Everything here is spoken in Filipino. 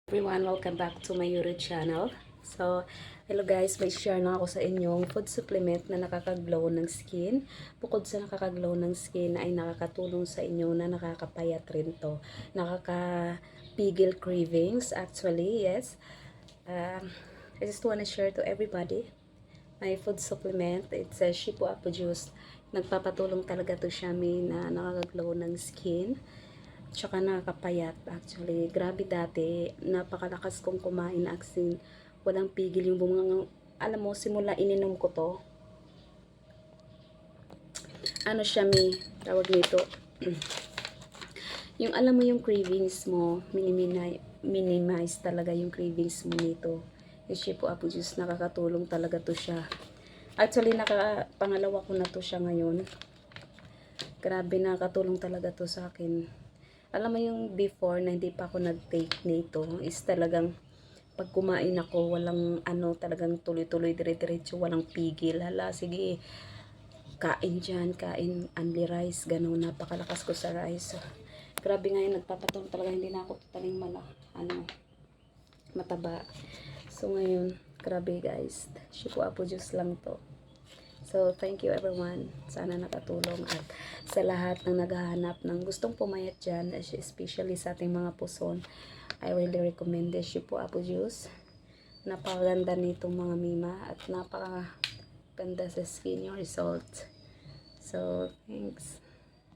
Everyone, welcome back to my YouTube channel. So, hello guys, may share na ako sa inyong food supplement na nakakaglow ng skin. Bukod sa nakakaglow ng skin ay nakakatulong sa inyo na nakakapayat rin to. Nakakapigil cravings actually, yes. I just wanna share to everybody my food supplement. It's a Shipo Apple Juice. Nagpapatulong talaga to siya na nakakaglow ng skin. Tsaka nakakapayat actually. Grabe dati, napakalakas kong kumain aksin. Walang pigil yung bungang, alam mo, simula ininom ko to. Ano siya tawag nito. Yung alam mo yung cravings mo, minimize talaga yung cravings mo nito. Yung Shipo Apple Juice, nakakatulong talaga to siya. Actually, pangalawa ko na to siya ngayon. Grabe, nakakatulong talaga to sa akin. Alam mo yung before na hindi pa ako nag-take nito is talagang pag kumain ako walang talagang tuloy-tuloy dire-diretso, walang pigil. Hala, sige, kain dyan, kain only rice, ganun, napakalakas ko sa rice. So, grabe ngayon, nagpapatulong talaga, hindi na ako totaling mataba. So ngayon, grabe guys, Shipo Apple Juice lang to. So, thank you everyone. Sana nakatulong at sa lahat ng naghahanap ng gustong pumayat dyan, especially sa ating mga puson, I really recommend this Shipo Apple Juice. Napakaganda nitong mga mima at napakaganda sa skin yung result. So, thanks.